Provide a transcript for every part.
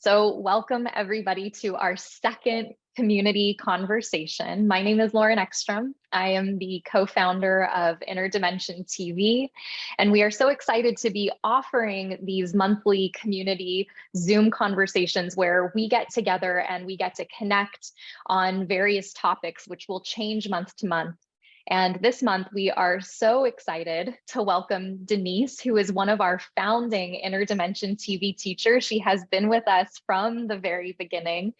So welcome everybody to our second community conversation. My name is Lauren Eckstrom. I am the co-founder of Interdimension TV, and we are so excited to be offering these monthly community Zoom conversations where we get together and we get to connect on various topics, which will change month to month. And this month, we are so excited to welcome Denise, who is one of our founding Interdimension TV teachers. She has been with us from the very beginning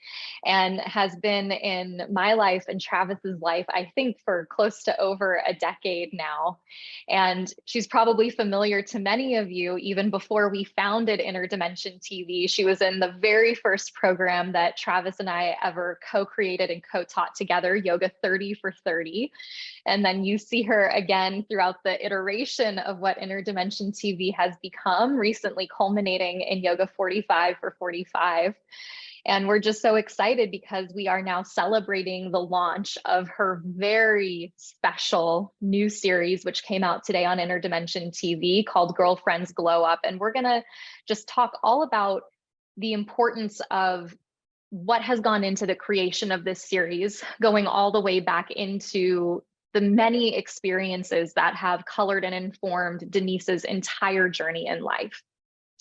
and has been in my life and Travis's life, I think, for close to over a decade now. And she's probably familiar to many of you even before we founded Interdimension TV. She was in the very first program that Travis and I ever co-created and co-taught together, Yoga 30 for 30. And then you see her again throughout the iteration of what Interdimension TV has become, recently culminating in Yoga 45 for 45. And we're just so excited because we are now celebrating the launch of her very special new series, which came out today on Interdimension TV called Girlfriends Glow Up. And we're gonna just talk all about the importance of what has gone into the creation of this series, going all the way back into the many experiences that have colored and informed Denise's entire journey in life.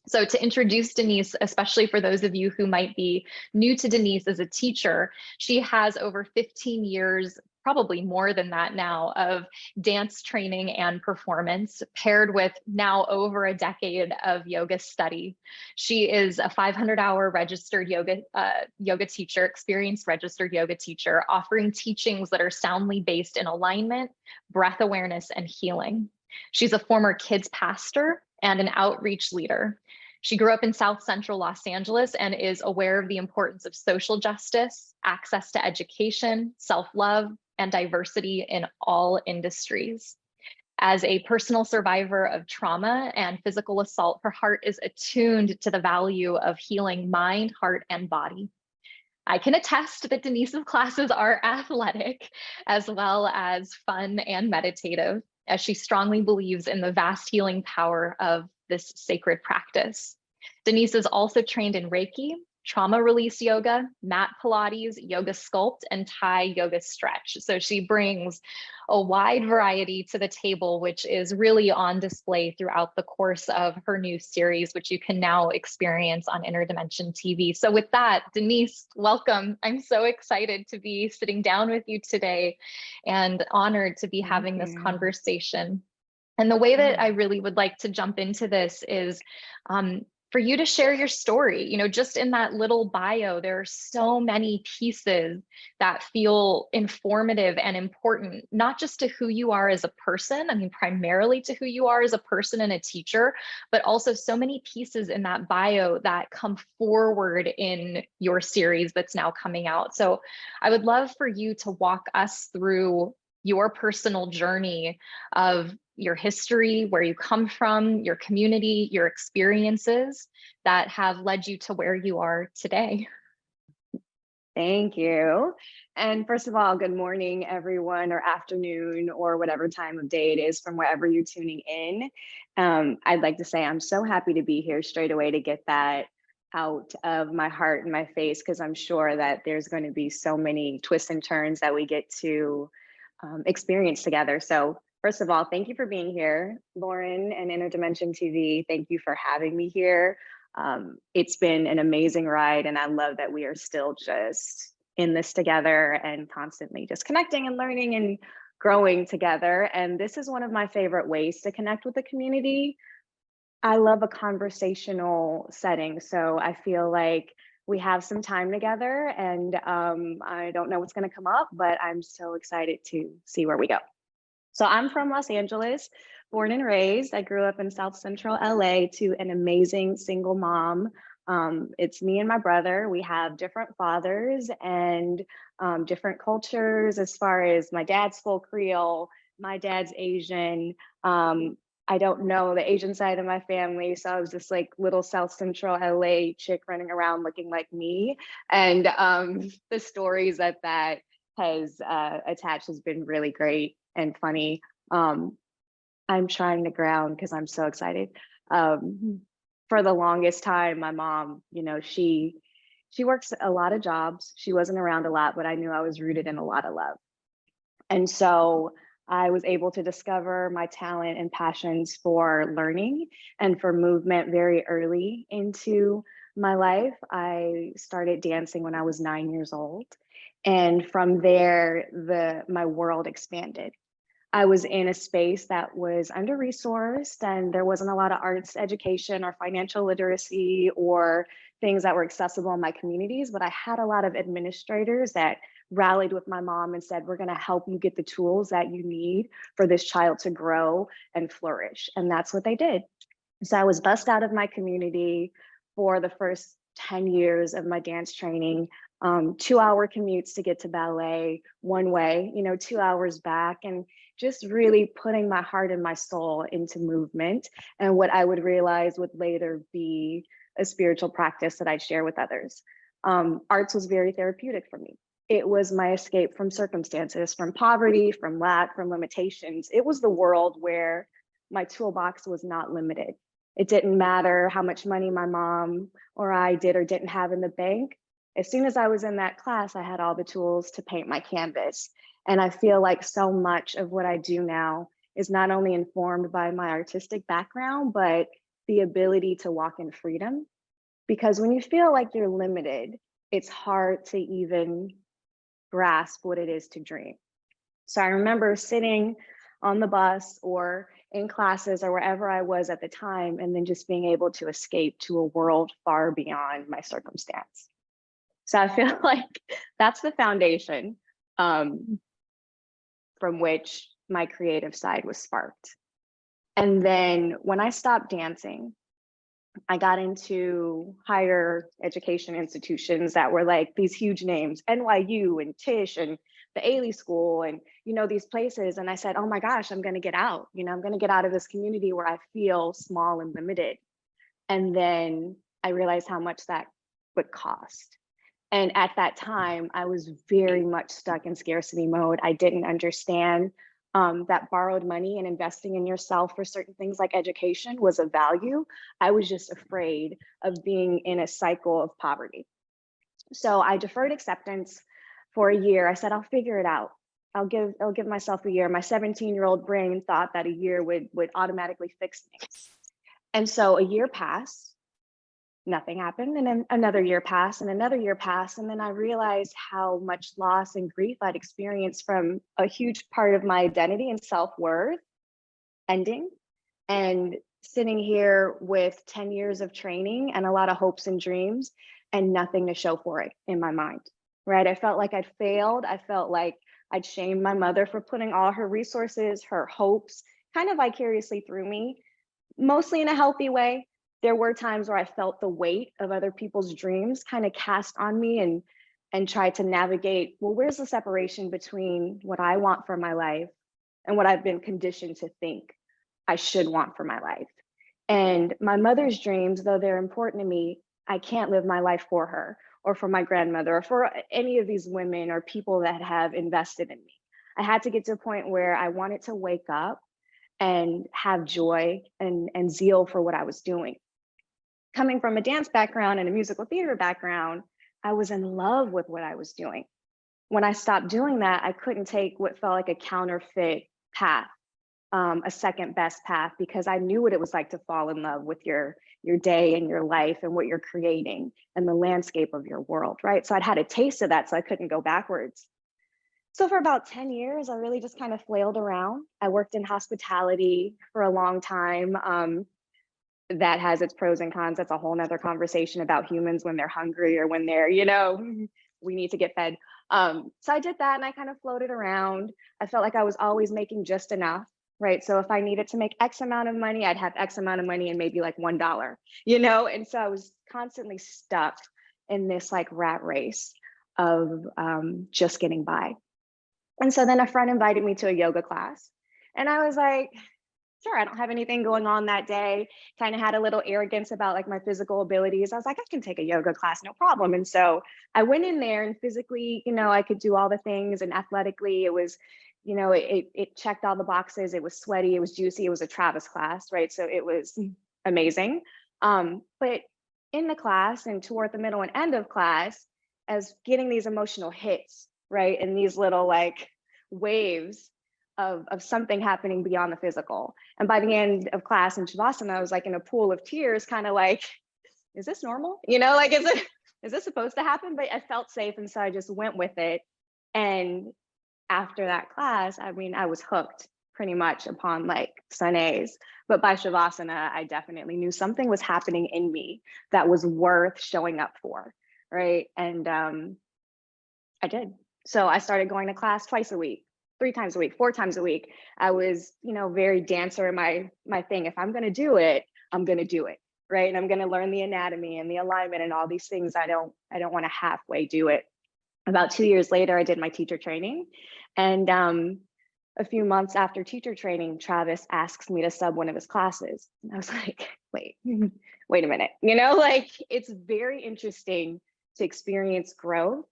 So to introduce Denise, especially for those of you who might be new to Denise as a teacher, she has over 15 years, probably more than that now, of dance training and performance, paired with now over a decade of yoga study. She is a 500-hour registered yoga teacher, experienced registered yoga teacher, offering teachings that are soundly based in alignment, breath awareness, and healing. She's a former kids pastor and an outreach leader. She grew up in South Central Los Angeles and is aware of the importance of social justice, access to education, self-love, and diversity in all industries. As a personal survivor of trauma and physical assault, her heart is attuned to the value of healing mind, heart, and body. I can attest that Denise's classes are athletic as well as fun and meditative, as she strongly believes in the vast healing power of this sacred practice. Denise is also trained in Reiki, trauma release yoga, mat Pilates, yoga sculpt, and Thai yoga stretch. So she brings a wide variety to the table, which is really on display throughout the course of her new series, which you can now experience on Interdimension TV. So with that, Denise, welcome. I'm so excited to be sitting down with you today and honored to be having this conversation. And the way that I really would like to jump into this is for you to share your story. You know, just in that little bio, there are so many pieces that feel informative and important, not just to who you are as a person, I mean, primarily to who you are as a person and a teacher, but also so many pieces in that bio that come forward in your series that's now coming out. So I would love for you to walk us through your personal journey of your history, where you come from, your community, your experiences that have led you to where you are today. Thank you. And first of all, good morning, everyone, or afternoon, or whatever time of day it is from wherever you're tuning in. I'd like to say I'm so happy to be here straight away to get that out of my heart and my face, because I'm sure that there's going to be so many twists and turns that we get to experience together. So first of all, thank you for being here, Lauren and Interdimension TV. Thank you for having me here. It's been an amazing ride, and I love that we are still just in this together and constantly just connecting and learning and growing together. And this is one of my favorite ways to connect with the community. I love a conversational setting, so I feel like we have some time together, and I don't know what's going to come up, but I'm so excited to see where we go. So I'm from Los Angeles, born and raised. I grew up in South Central LA to an amazing single mom. It's me and my brother. We have different fathers and different cultures as far as my dad's full Creole, my dad's Asian. I don't know the Asian side of my family, so I was just like little South Central LA chick running around looking like me. And the stories that has attached has been really great and funny. I'm trying to ground because I'm so excited. For the longest time, my mom, you know, she She works a lot of jobs. She wasn't around a lot, but I knew I was rooted in a lot of love. And so I was able to discover my talent and passions for learning and for movement very early into my life. I started dancing when I was 9 years old. And from there, my world expanded. I was in a space that was under-resourced and there wasn't a lot of arts education or financial literacy or things that were accessible in my communities, but I had a lot of administrators that rallied with my mom and said, we're gonna help you get the tools that you need for this child to grow and flourish. And that's what they did. So I was bussed out of my community for the first 10 years of my dance training, 2-hour commutes to get to ballet one way, 2 hours back, and just really putting my heart and my soul into movement and what I would realize would later be a spiritual practice that I'd share with others. Arts was very therapeutic for me. It was my escape from circumstances, from poverty, from lack, from limitations. It was the world where my toolbox was not limited. It didn't matter how much money my mom or I did or didn't have in the bank. As soon as I was in that class, I had all the tools to paint my canvas. And I feel like so much of what I do now is not only informed by my artistic background, but the ability to walk in freedom. Because when you feel like you're limited, it's hard to even grasp what it is to dream. So I remember sitting on the bus or in classes or wherever I was at the time, and then just being able to escape to a world far beyond my circumstance. So I feel like that's the foundation from which my creative side was sparked. And then when I stopped dancing, I got into higher education institutions that were like these huge names, NYU and Tisch and the Ailey School and, these places. And I said, oh my gosh, I'm going to get out. I'm going to get out of this community where I feel small and limited. And then I realized how much that would cost. And at that time, I was very much stuck in scarcity mode. I didn't understand that borrowed money and investing in yourself for certain things like education was a value. I was just afraid of being in a cycle of poverty. So I deferred acceptance for a year. I said, I'll figure it out. I'll give myself a year. My 17-year-old brain thought that a year would automatically fix things. And so a year passed. Nothing happened. And then another year passed and another year passed. And then I realized how much loss and grief I'd experienced from a huge part of my identity and self-worth ending, and sitting here with 10 years of training and a lot of hopes and dreams and nothing to show for it in my mind, right? I felt like I'd failed. I felt like I'd shamed my mother for putting all her resources, her hopes, kind of vicariously through me, mostly in a healthy way. There were times where I felt the weight of other people's dreams kind of cast on me and tried to navigate, well, where's the separation between what I want for my life and what I've been conditioned to think I should want for my life? And my mother's dreams, though they're important to me, I can't live my life for her or for my grandmother or for any of these women or people that have invested in me. I had to get to a point where I wanted to wake up and have joy and zeal for what I was doing. Coming from a dance background and a musical theater background, I was in love with what I was doing. When I stopped doing that, I couldn't take what felt like a counterfeit path, a second best path, because I knew what it was like to fall in love with your day and your life and what you're creating and the landscape of your world, right? So I'd had a taste of that, so I couldn't go backwards. So for about 10 years, I really just kind of flailed around. I worked in hospitality for a long time. That has its pros and cons. That's a whole nother conversation about humans when they're hungry or when they're, we need to get fed. So I did that and I kind of floated around. I felt like I was always making just enough, right? So if I needed to make X amount of money, I'd have X amount of money and maybe like $1, And so I was constantly stuck in this like rat race of just getting by. And so then a friend invited me to a yoga class and I was like, sure, I don't have anything going on that day. Kind of had a little arrogance about like my physical abilities. I was like, I can take a yoga class, no problem. And so I went in there and physically, I could do all the things, and athletically it was, it checked all the boxes. It was sweaty, it was juicy, it was a Travis class, right? So it was amazing. But in the class and toward the middle and end of class as getting these emotional hits, right? And these little like waves of something happening beyond the physical. And by the end of class in Shavasana, I was like in a pool of tears, kind of like, is this normal? You know, like, is this supposed to happen? But I felt safe. And so I just went with it. And after that class, I mean, I was hooked pretty much upon like Sundays. But by Shavasana, I definitely knew something was happening in me that was worth showing up for, right? And I did. So I started going to class twice a week, 3 times a week, 4 times a week. I was, you know, very dancer in my thing. If I'm going to do it, I'm going to do it, right? And I'm going to learn the anatomy and the alignment and all these things. I don't want to halfway do it. About 2 years later, I did my teacher training, and a few months after teacher training, Travis asks me to sub one of his classes. And I was like, wait a minute. You know, like it's very interesting to experience growth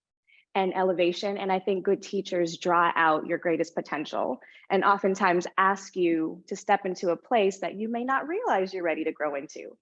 and elevation. And I think good teachers draw out your greatest potential and oftentimes ask you to step into a place that you may not realize you're ready to grow into.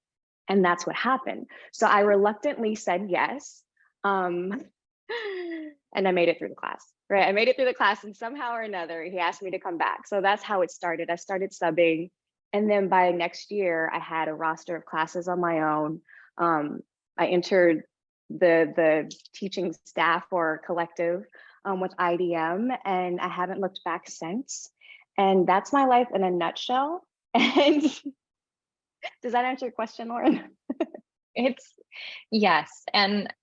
And that's what happened. So I reluctantly said yes. And I made it through the class, right? I made it through the class, and somehow or another, he asked me to come back. So that's how it started. I started subbing. And then by next year, I had a roster of classes on my own. I entered the teaching staff or collective with IDM, and I haven't looked back since. And that's my life in a nutshell. And does that answer your question, Lauren? Yes. And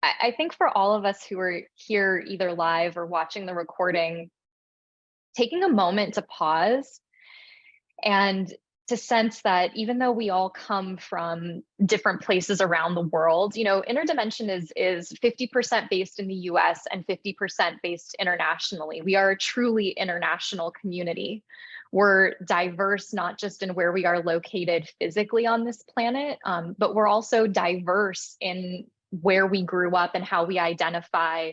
I think for all of us who are here either live or watching the recording, taking a moment to pause and to sense that even though we all come from different places around the world, you know, Interdimension is 50% based in the US and 50% based internationally. We are a truly international community. We're diverse, not just in where we are located physically on this planet, but we're also diverse in where we grew up and how we identify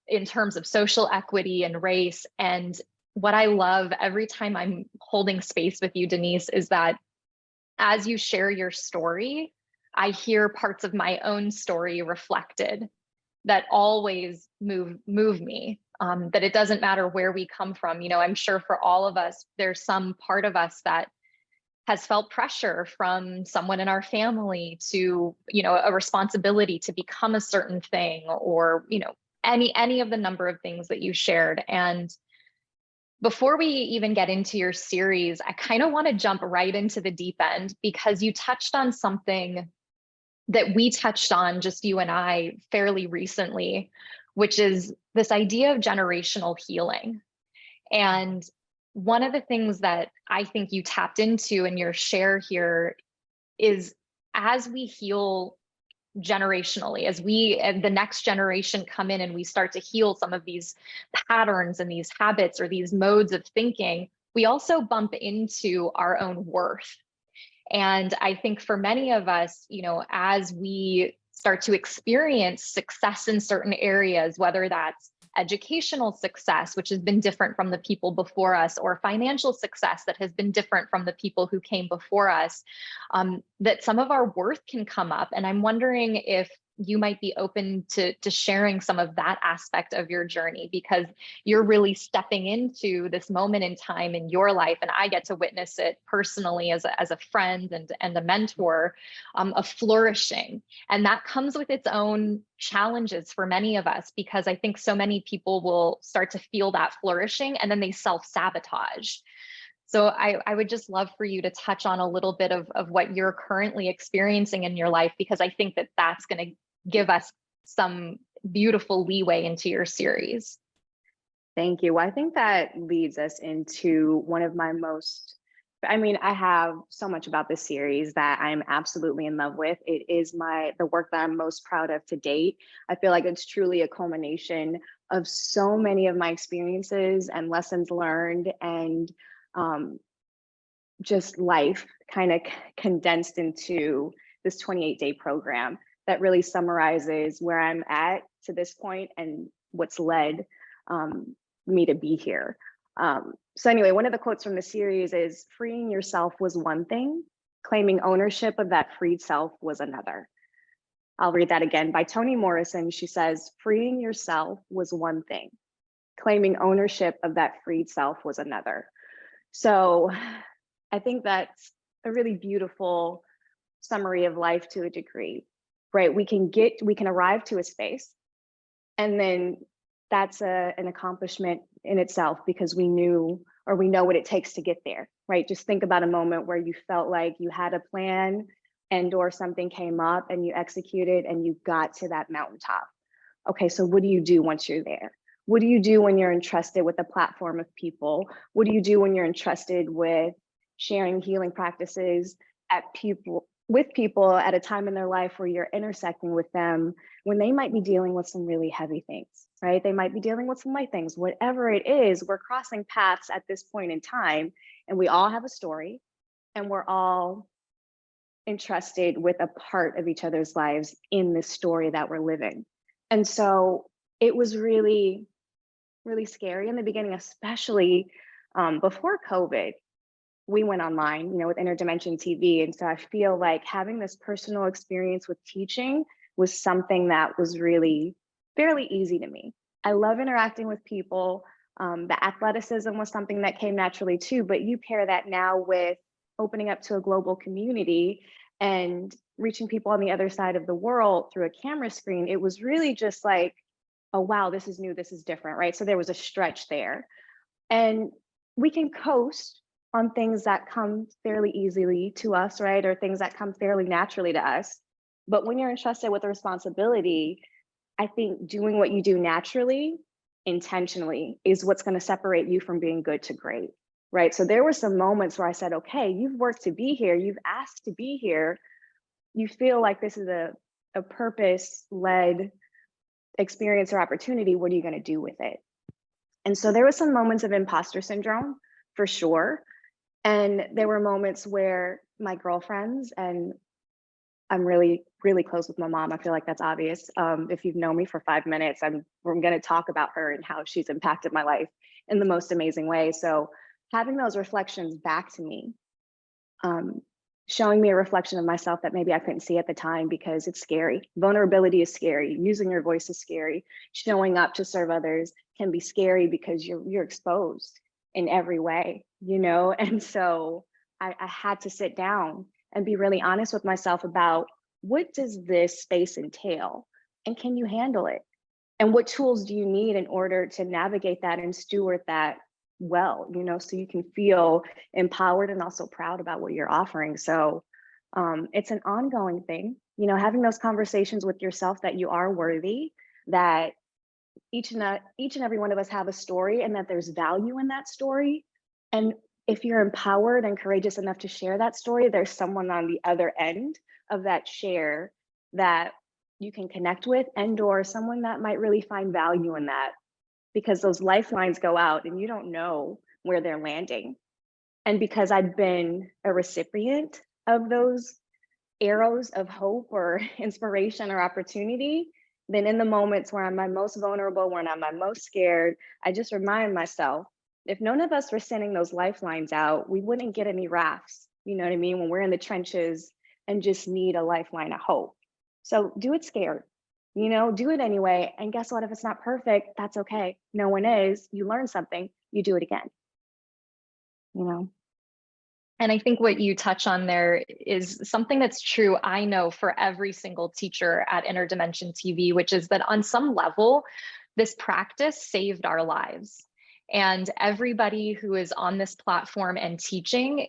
in terms of social equity and race. And what I love every time I'm holding space with you, Denise, is that as you share your story, I hear parts of my own story reflected that always move me. That it doesn't matter where we come from. You know, I'm sure for all of us, there's some part of us that has felt pressure from someone in our family to, you know, a responsibility to become a certain thing, or, you know, any of the number of things that you shared. And before we even get into your series, I kind of want to jump right into the deep end, because you touched on something that we touched on, just you and I, fairly recently, which is this idea of generational healing. And one of the things that I think you tapped into in your share here is, as we heal generationally, as we and the next generation come in and we start to heal some of these patterns and these habits or these modes of thinking, we also bump into our own worth. And I think for many of us, you know, as we start to experience success in certain areas, whether that's educational success, which has been different from the people before us, or financial success that has been different from the people who came before us, that some of our worth can come up. And I'm wondering if you might be open to sharing some of that aspect of your journey, because you're really stepping into this moment in time in your life, and I get to witness it personally as a friend and a mentor, of flourishing. And that comes with its own challenges for many of us, because I think so many people will start to feel that flourishing and then they self-sabotage. So I would just love for you to touch on a little bit of what you're currently experiencing in your life, because I think that that's going to give us some beautiful leeway into your series. Thank you. Well, I think that leads us into one of my most, I mean, I have so much about this series that I'm absolutely in love with. It is the work that I'm most proud of to date. I feel like it's truly a culmination of so many of my experiences and lessons learned, and just life kind of condensed into this 28-day program that really summarizes where I'm at to this point and what's led me to be here. So anyway, one of the quotes from the series is, "Freeing yourself was one thing, Claiming ownership of that freed self was another. I'll read that again. By Toni Morrison, she says, freeing yourself was one thing. Claiming ownership of that freed self was another. So I think that's a really beautiful summary of life to a degree, right? We can arrive to a space, and then that's an accomplishment in itself because we knew, or we know what it takes to get there, right? Just think about a moment where you felt like you had a plan and or something came up and you executed and you got to that mountaintop. Okay, so what do you do once you're there? What do you do when you're entrusted with a platform of people? What do you do when you're entrusted with sharing healing practices with people at a time in their life where you're intersecting with them when they might be dealing with some really heavy things, right? They might be dealing with some light things. Whatever it is, we're crossing paths at this point in time, and we all have a story, and we're all entrusted with a part of each other's lives in this story that we're living. And so it was really, really scary in the beginning, especially before COVID. We went online, with Interdimension TV. And so I feel like having this personal experience with teaching was something that was really fairly easy to me. I love interacting with people. The athleticism was something that came naturally too, but you pair that now with opening up to a global community and reaching people on the other side of the world through a camera screen. It was really just like, oh, wow, this is new, this is different, right? So there was a stretch there. And we can coast on things that come fairly easily to us, right? Or things that come fairly naturally to us. But when you're entrusted with a responsibility, I think doing what you do naturally, intentionally, is what's going to separate you from being good to great, right? So there were some moments where I said, okay, you've worked to be here, you've asked to be here, you feel like this is a purpose-led experience or opportunity, what are you going to do with it? And so there were some moments of imposter syndrome, for sure. And there were moments where my girlfriends, and I'm really, really close with my mom. I feel like that's obvious. If you've known me for 5 minutes, we're going to talk about her and how she's impacted my life in the most amazing way. So having those reflections back to me, showing me a reflection of myself that maybe I couldn't see at the time because it's scary. Vulnerability is scary. Using your voice is scary. Showing up to serve others can be scary because you're exposed in every way, And so I had to sit down and be really honest with myself about what does this space entail and can you handle it? And what tools do you need in order to navigate that and steward that well, so you can feel empowered and also proud about what you're offering. So it's an ongoing thing, having those conversations with yourself that you are worthy, that each and every one of us have a story and that there's value in that story. And if you're empowered and courageous enough to share that story, there's someone on the other end of that share that you can connect with, and or someone that might really find value in that, because those lifelines go out and you don't know where they're landing. And because I've been a recipient of those arrows of hope or inspiration or opportunity, then in the moments where I'm my most vulnerable, when I'm my most scared, I just remind myself, if none of us were sending those lifelines out, we wouldn't get any rafts, you know what I mean? When we're in the trenches and just need a lifeline of hope. So do it scared, do it anyway. And guess what? If it's not perfect, that's okay. No one is. You learn something, you do it again, And I think what you touch on there is something that's true, I know, for every single teacher at Interdimension TV, which is that on some level, this practice saved our lives. And everybody who is on this platform and teaching,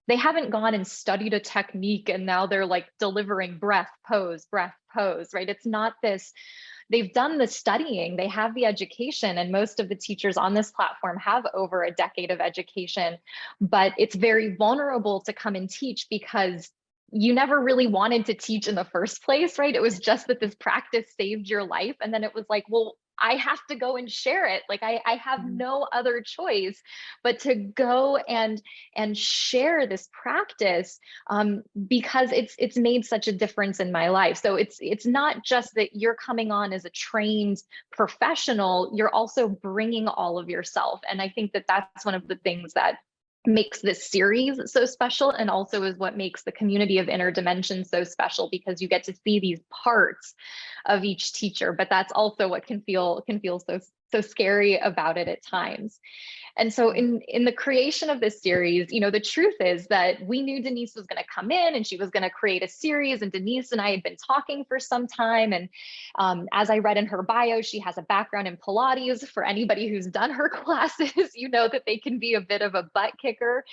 they haven't gone and studied a technique and now they're like delivering breath, pose, right? It's not this. They've done the studying, they have the education, and most of the teachers on this platform have over a decade of education, but it's very vulnerable to come and teach because you never really wanted to teach in the first place, right? It was just that this practice saved your life. And then it was like, well, I have to go and share it. Like I have no other choice but to go and share this practice because it's made such a difference in my life. So it's not just that you're coming on as a trained professional, you're also bringing all of yourself. And I think that that's one of the things that makes this series so special, and also is what makes the community of Inner Dimension so special, because you get to see these parts of each teacher, but that's also what can feel so scary about it at times. And so in the creation of this series, the truth is that we knew Denise was going to come in and she was going to create a series, and Denise and I had been talking for some time. And as I read in her bio, she has a background in Pilates. For anybody who's done her classes, you know that they can be a bit of a butt kicker.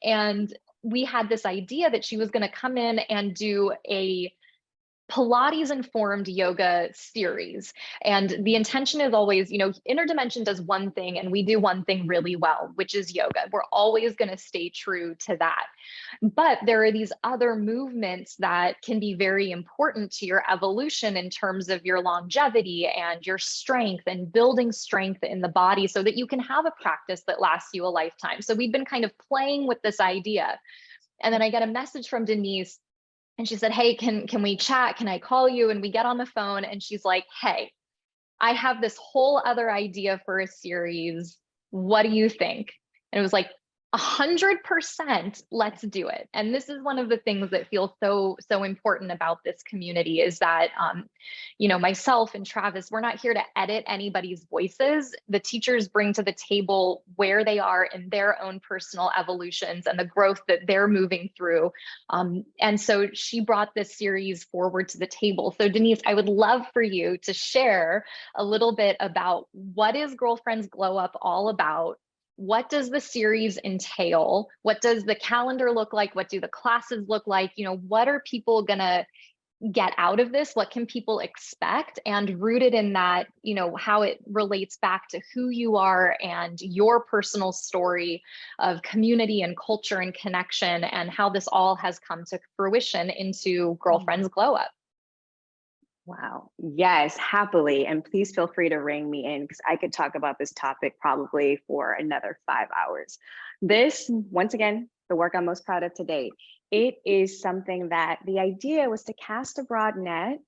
And we had this idea that she was going to come in and do a Pilates informed yoga series. And the intention is always, Inner Dimension does one thing and we do one thing really well, which is yoga. We're always going to stay true to that. But there are these other movements that can be very important to your evolution in terms of your longevity and your strength, and building strength in the body so that you can have a practice that lasts you a lifetime. So we've been kind of playing with this idea. And then I get a message from Denise, and she said, hey, can we chat? Can I call you? And we get on the phone and she's like, hey, I have this whole other idea for a series. What do you think? And it was like, 100%, let's do it. And this is one of the things that feels so important about this community, is that, myself and Travis, we're not here to edit anybody's voices. The teachers bring to the table where they are in their own personal evolutions and the growth that they're moving through. And so she brought this series forward to the table. So Denise, I would love for you to share a little bit about what is Girlfriends Glow Up all about. What does the series entail? What does the calendar look like? What do the classes look like? What are people gonna get out of this? What can people expect? And rooted in that, how it relates back to who you are and your personal story of community and culture and connection, and how this all has come to fruition into Girlfriends Glow Up. Wow. Yes, happily. And please feel free to ring me in, because I could talk about this topic probably for another 5 hours. This, once again, the work I'm most proud of to date. It is something that the idea was to cast a broad net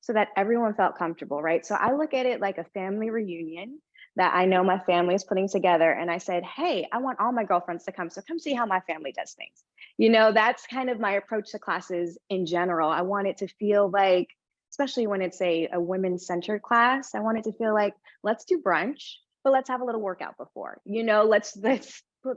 so that everyone felt comfortable, right? So I look at it like a family reunion that I know my family is putting together. And I said, hey, I want all my girlfriends to come. So come see how my family does things. That's kind of my approach to classes in general. I want it to feel like, especially when it's a women-centered class, I want it to feel like, let's do brunch, but let's have a little workout before. Let's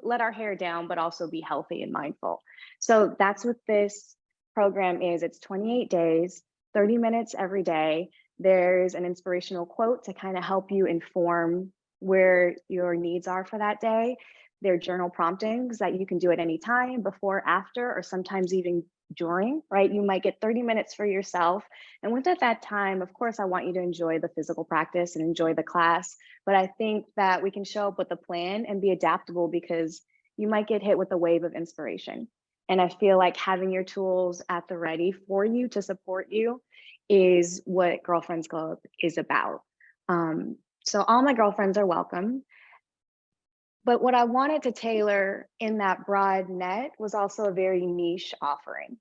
let our hair down, but also be healthy and mindful. So that's what this program is. It's 28 days, 30 minutes every day. There's an inspirational quote to kind of help you inform where your needs are for that day. There are journal promptings that you can do at any time, before, after, or sometimes even during, right? You might get 30 minutes for yourself. And within that time, of course, I want you to enjoy the physical practice and enjoy the class. But I think that we can show up with a plan and be adaptable, because you might get hit with a wave of inspiration. And I feel like having your tools at the ready for you to support you is what Girlfriends Glow Up is about. So all my girlfriends are welcome. But what I wanted to tailor in that broad net was also a very niche offering.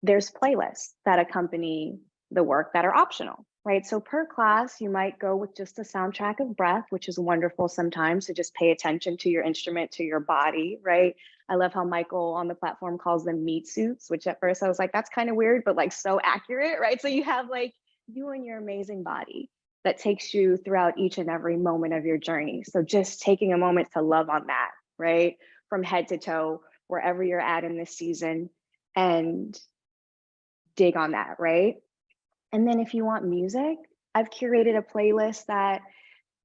There's playlists that accompany the work that are optional, right? So per class, you might go with just a soundtrack of breath, which is wonderful sometimes to just pay attention to your instrument, to your body, right? I love how Michael on the platform calls them meat suits, which at first I was like, that's kind of weird, but like so accurate, right? So you have like you and your amazing body that takes you throughout each and every moment of your journey. So just taking a moment to love on that, right? From head to toe, wherever you're at in this season, and dig on that, right? And then if you want music, I've curated a playlist that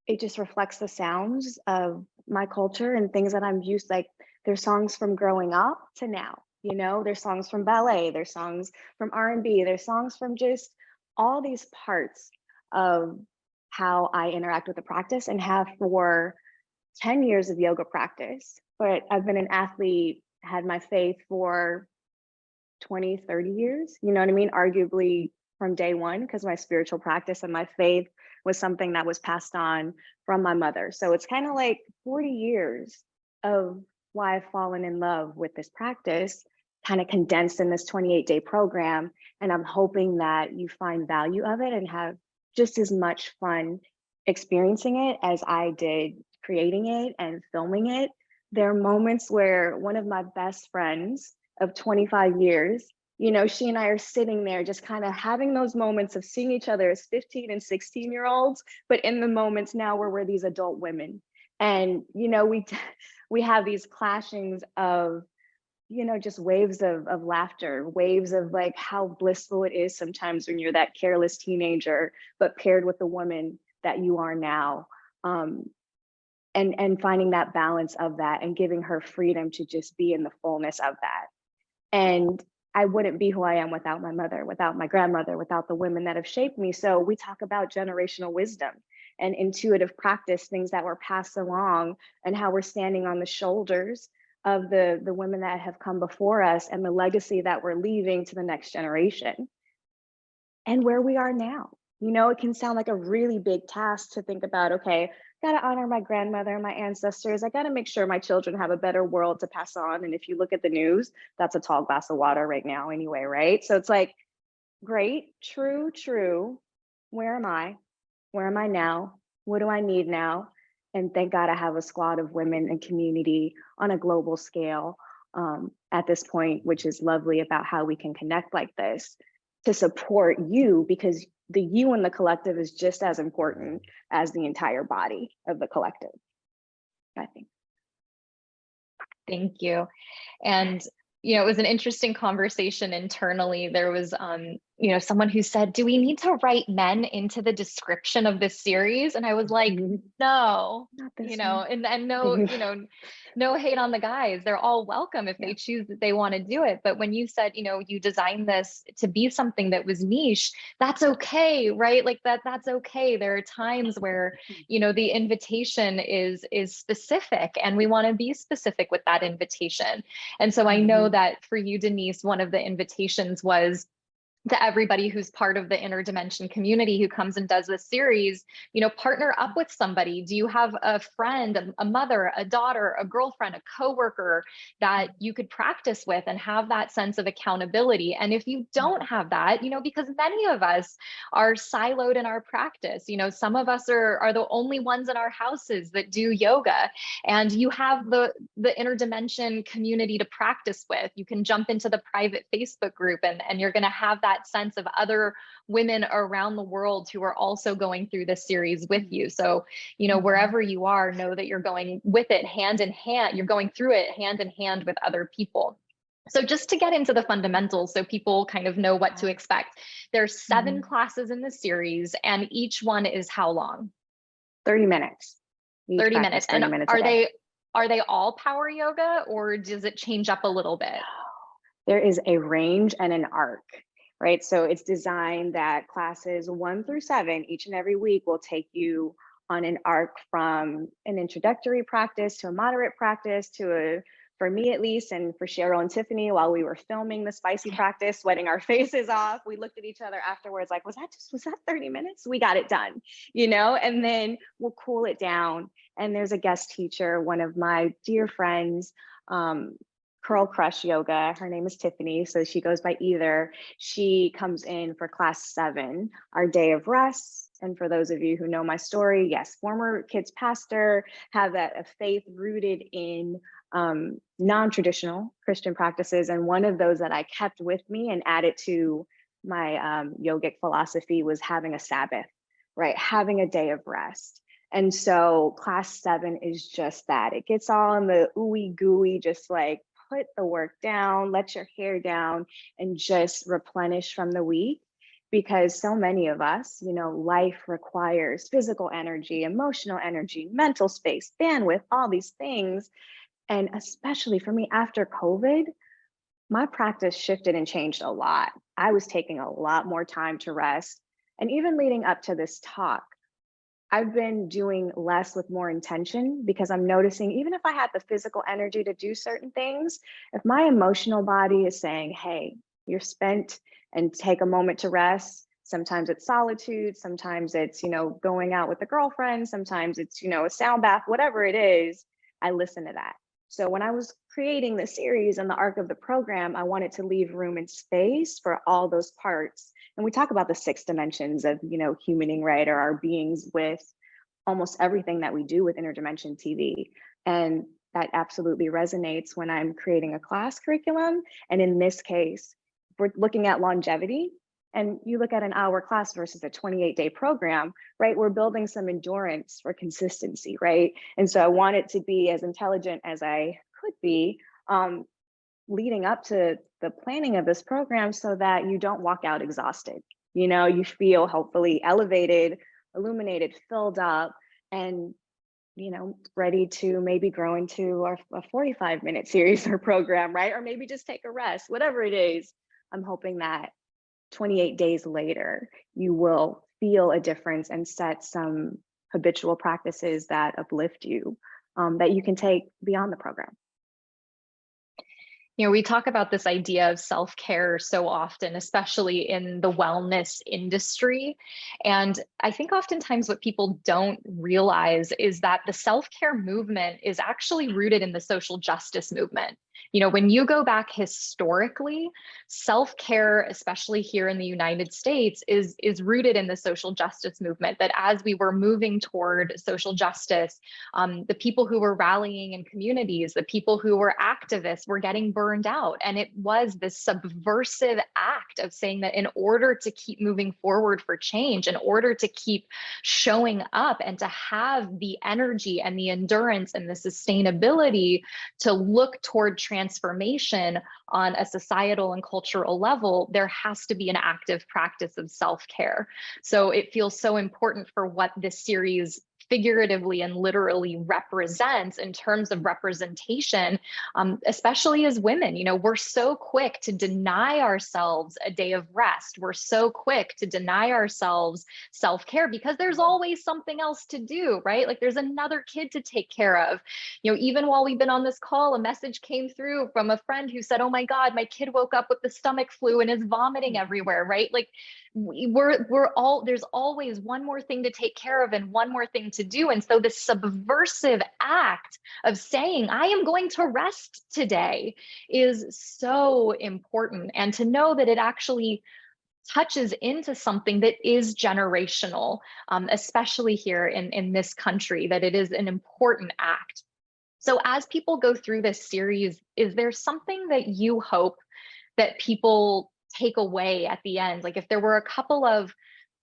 it just reflects the sounds of my culture and things that I'm used, like there's songs from growing up to now, there's songs from ballet, there's songs from R&B, there's songs from just all these parts of how I interact with the practice, and have for 10 years of yoga practice. But I've been an athlete, had my faith for 20, 30 years, you know what I mean? Arguably from day one, because my spiritual practice and my faith was something that was passed on from my mother. So it's kind of like 40 years of why I've fallen in love with this practice, kind of condensed in this 28-day program. And I'm hoping that you find value of it and have just as much fun experiencing it as I did creating it and filming it. there are moments where one of my best friends of 25 years, you know, she and I are sitting there just kind of having those moments of seeing each other as 15 and 16-year-olds, but in the moments now where we're these adult women. And, you know, we have these clashings of, you know, just waves of laughter, waves of like how blissful it is sometimes when you're that careless teenager, but paired with the woman that you are now. And finding that balance of that and giving her freedom to just be in the fullness of that. And I wouldn't be who I am without my mother, without my grandmother, without the women that have shaped me. So we talk about generational wisdom and intuitive practice, things that were passed along, and how we're standing on the shoulders of the women that have come before us and the legacy that we're leaving to the next generation and where we are now. You know, it can sound like a really big task to think about, okay, got to honor my grandmother and my ancestors. I got to make sure my children have a better world to pass on. And if you look at the news, that's a tall glass of water right now anyway, right? So it's like, great, true, true. Where am I? Where am I now? What do I need now? And thank God I have a squad of women and community on a global scale at this point, which is lovely about how we can connect like this to support you, because the you in the collective is just as important as the entire body of the collective, I think. Thank you. And, you know, it was an interesting conversation internally. There was, you know, someone who said, do we need to write men into the description of this series? And I was like, no, you know, and no, you know, no hate on the guys. They're all welcome if they choose that they want to do it. But when you said, you know, you designed this to be something that was niche, that's okay, right? Like that's okay. There are times where, you know, the invitation is specific, and we want to be specific with that invitation. And so I know that for you, Denise, one of the invitations was to everybody who's part of the Interdimension community who comes and does this series, you know, partner up with somebody. Do you have a friend, a mother, a daughter, a girlfriend, a coworker that you could practice with and have that sense of accountability? And if you don't have that, you know, because many of us are siloed in our practice, you know, some of us are the only ones in our houses that do yoga, and you have the Interdimension community to practice with. You can jump into the private Facebook group, and you're going to have that sense of other women around the world who are also going through this series with you. So, you know, wherever you are, know that you're going with it hand in hand. You're going through it hand in hand with other people. So just to get into the fundamentals so people kind of know what to expect, there's 7 classes in the series, and each one is how long? 30 minutes. 30 minutes. 30 and minutes are they all power yoga, or does it change up a little bit? There is a range and an arc, right? So it's designed that classes 1 through 7, each and every week, will take you on an arc from an introductory practice to a moderate practice to a, for me at least, and for Cheryl and Tiffany, while we were filming the spicy practice, sweating our faces off, we looked at each other afterwards like, was that 30 minutes? We got it done, you know? And then we'll cool it down. And there's a guest teacher, one of my dear friends, Curl Crush Yoga. Her name is Tiffany, so she goes by either. She comes in for class 7, our day of rest. And for those of you who know my story, yes, former kids pastor, have a faith rooted in non-traditional Christian practices. And one of those that I kept with me and added to my yogic philosophy was having a Sabbath, right? Having a day of rest. And so class 7 is just that. It gets all in the ooey gooey, just like put the work down, let your hair down, and just replenish from the week. Because so many of us, you know, life requires physical energy, emotional energy, mental space, bandwidth, all these things. And especially for me after COVID, my practice shifted and changed a lot. I was taking a lot more time to rest. And even leading up to this talk, I've been doing less with more intention, because I'm noticing, even if I had the physical energy to do certain things, if my emotional body is saying, hey, you're spent and take a moment to rest, sometimes it's solitude, sometimes it's, you know, going out with a girlfriend, sometimes it's, you know, a sound bath, whatever it is, I listen to that. So when I was creating the series and the arc of the program, I wanted to leave room and space for all those parts. And we talk about the 6 dimensions of, you know, humaning, right, or our beings with almost everything that we do with Interdimension TV. And that absolutely resonates when I'm creating a class curriculum. And in this case, we're looking at longevity. And you look at an hour class versus a 28-day program, right? We're building some endurance for consistency, right? And so I want it to be as intelligent as I could be leading up to the planning of this program so that you don't walk out exhausted. You know, you feel hopefully elevated, illuminated, filled up, and ready to maybe grow into a 45-minute series or program, right? Or maybe just take a rest, whatever it is. I'm hoping that 28 days later, you will feel a difference and set some habitual practices that uplift you, that you can take beyond the program. You know, we talk about this idea of self-care so often, especially in the wellness industry. And I think oftentimes what people don't realize is that the self-care movement is actually rooted in the social justice movement. You know, when you go back historically, self-care, especially here in the United States, is rooted in the social justice movement. That as we were moving toward social justice, the people who were rallying in communities, the people who were activists were getting burned out. And it was this subversive act of saying that in order to keep moving forward for change, in order to keep showing up and to have the energy and the endurance and the sustainability to look toward transformation on a societal and cultural level, there has to be an active practice of self-care. So it feels so important for what this series figuratively and literally represents in terms of representation, especially as women. You know, we're so quick to deny ourselves a day of rest. We're so quick to deny ourselves self-care because there's always something else to do, right? Like there's another kid to take care of. You know, even while we've been on this call, a message came through from a friend who said, "Oh my God, my kid woke up with the stomach flu and is vomiting everywhere," right? Like there's always one more thing to take care of and one more thing to do. And so this subversive act of saying, "I am going to rest today," is so important. And to know that it actually touches into something that is generational, especially here in this country, that it is an important act. So as people go through this series, is there something that you hope that people take away at the end? Like if there were a couple of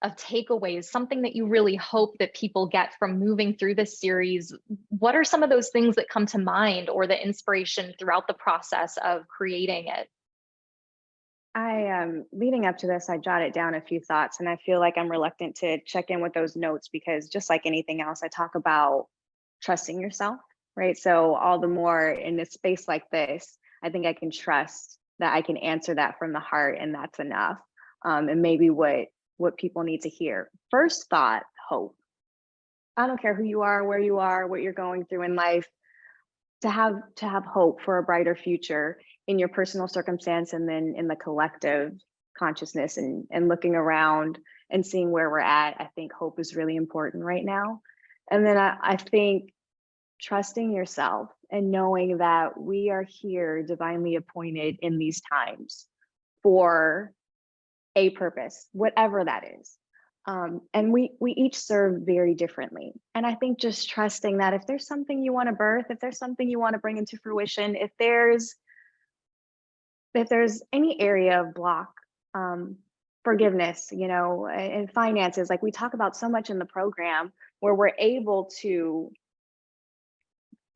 takeaways, something that you really hope that people get from moving through this series, what are some of those things that come to mind, or the inspiration throughout the process of creating it? Leading up to this, I jotted down a few thoughts, and I feel like I'm reluctant to check in with those notes because just like anything else, I talk about trusting yourself, right? So all the more in a space like this, I think I can trust that I can answer that from the heart, and that's enough. And maybe what people need to hear. First thought, hope. I don't care who you are, where you are, what you're going through in life, to have hope for a brighter future in your personal circumstance and then in the collective consciousness, and looking around and seeing where we're at. I think hope is really important right now. And then I think trusting yourself and knowing that we are here divinely appointed in these times for a purpose, whatever that is. And we each serve very differently. And I think just trusting that if there's something you want to birth, if there's something you want to bring into fruition, if there's any area of block, forgiveness, and finances, like we talk about so much in the program, where we're able to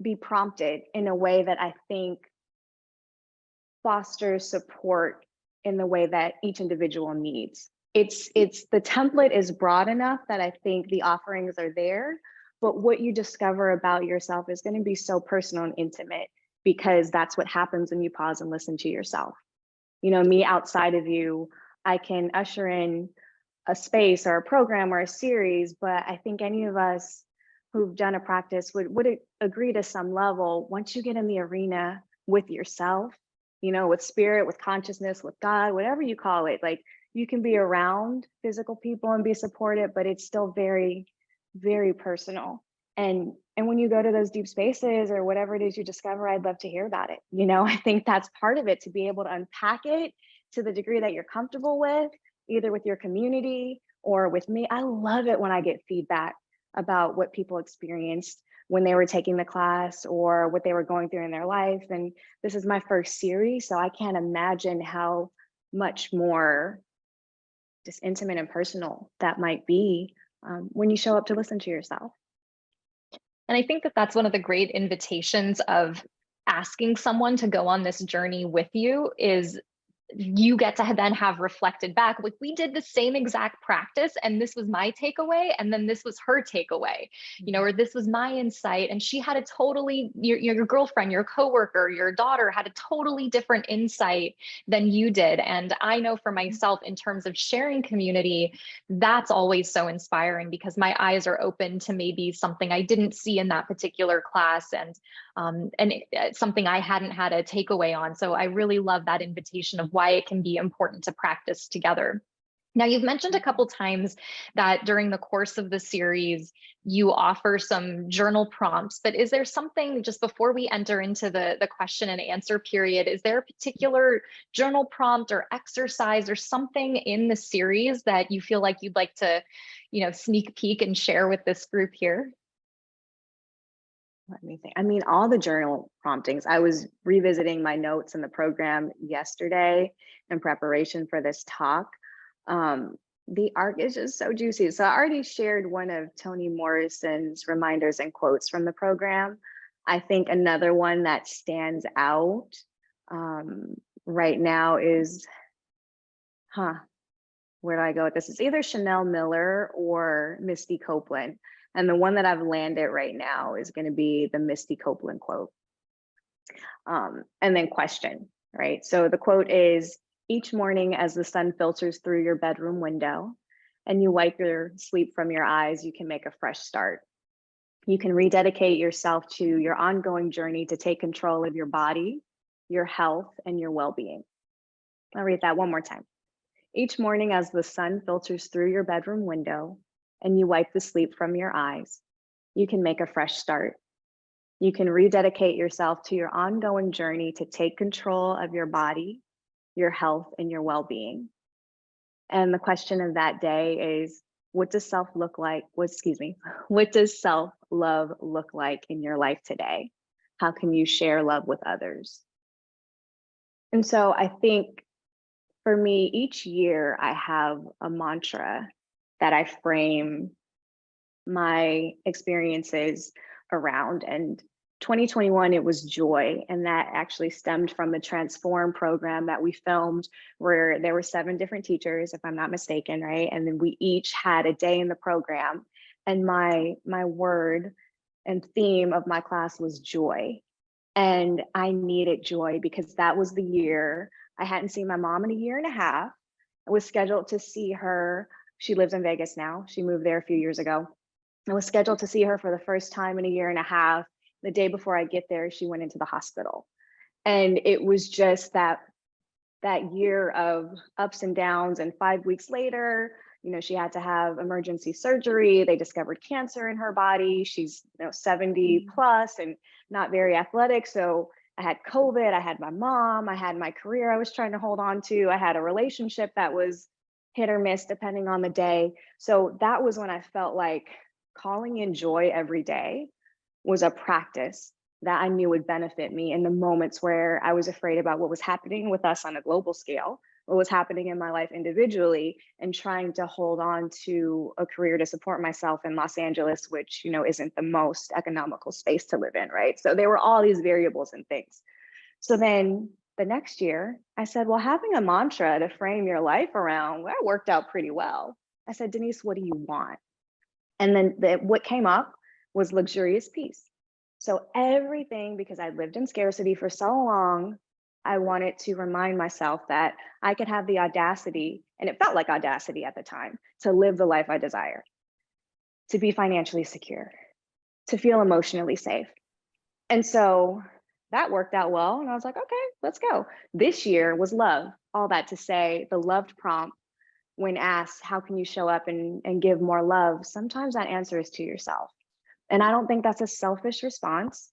be prompted in a way that I think fosters support in the way that each individual needs. It's the template is broad enough that I think the offerings are there, but what you discover about yourself is going to be so personal and intimate, because that's what happens when you pause and listen to yourself. Me outside of you, I can usher in a space or a program or a series, but I think any of us who've done a practice would agree to some level, once you get in the arena with yourself, with spirit, with consciousness, with God, whatever you call it, like you can be around physical people and be supported, but it's still very, very personal. And when you go to those deep spaces or whatever it is you discover, I'd love to hear about it. I think that's part of it, to be able to unpack it to the degree that you're comfortable with, either with your community or with me. I love it when I get feedback about what people experienced, when they were taking the class or what they were going through in their life. And this is my first series, so I can't imagine how much more just intimate and personal that might be when you show up to listen to yourself. And I think that that's one of the great invitations of asking someone to go on this journey with you is you get to then have reflected back, like we did the same exact practice and this was my takeaway and then this was her takeaway, you know, or this was my insight and she had a totally, your girlfriend, your coworker, your daughter had a totally different insight than you did. And I know for myself, in terms of sharing community, that's always so inspiring because my eyes are open to maybe something I didn't see in that particular class and something I hadn't had a takeaway on. So I really love that invitation of why it can be important to practice together. Now, you've mentioned a couple times that during the course of the series, you offer some journal prompts, but is there something just before we enter into the question and answer period, is there a particular journal prompt or exercise or something in the series that you feel like you'd like to, you know, sneak peek and share with this group here? Let me think. I mean, all the journal promptings. I was revisiting my notes in the program yesterday in preparation for this talk. The arc is just so juicy. So I already shared one of Toni Morrison's reminders and quotes from the program. I think another one that stands out right now is, where do I go with this? It's either Chanel Miller or Misty Copeland. And the one that I've landed right now is going to be the Misty Copeland quote. And then question, right? So the quote is, each morning as the sun filters through your bedroom window and you wipe your sleep from your eyes, you can make a fresh start. You can rededicate yourself to your ongoing journey to take control of your body, your health, and your well-being. I'll read that one more time. Each morning as the sun filters through your bedroom window and you wipe the sleep from your eyes, you can make a fresh start. You can rededicate yourself to your ongoing journey to take control of your body, your health, and your well-being. And the question of that day is, what does self look like? What does self-love look like in your life today? How can you share love with others? And so I think for me, each year I have a mantra that I frame my experiences around. And 2021, it was joy. And that actually stemmed from the Transform program that we filmed, where there were 7 different teachers, if I'm not mistaken, right? And then we each had a day in the program. And my word and theme of my class was joy. And I needed joy because that was the year I hadn't seen my mom in a year and a half. I was scheduled to see her. She lives in Vegas now. She moved there a few years ago. I was scheduled to see her for the first time in a year and a half. The day before I get there, she went into the hospital. And it was just that year of ups and downs. And 5 weeks later, you know, she had to have emergency surgery. They discovered cancer in her body. She's 70 plus and not very athletic. So I had COVID, I had my mom, I had my career I was trying to hold on to. I had a relationship that was hit or miss depending on the day. So that was when I felt like calling in joy every day was a practice that I knew would benefit me in the moments where I was afraid about what was happening with us on a global scale, what was happening in my life individually, and trying to hold on to a career to support myself in Los Angeles, which, you know, isn't the most economical space to live in, right? So there were all these variables and things. So then the next year I said, well, having a mantra to frame your life around, well, that worked out pretty well. I said, Denise, what do you want? And then what came up was luxurious peace. So everything, because I lived in scarcity for so long, I wanted to remind myself that I could have the audacity, and it felt like audacity at the time, to live the life I desire, to be financially secure, to feel emotionally safe. And so that worked out well. And I was like, okay, let's go. This year was love. All that to say, the loved prompt, when asked, how can you show up and give more love? Sometimes that answer is to yourself. And I don't think that's a selfish response.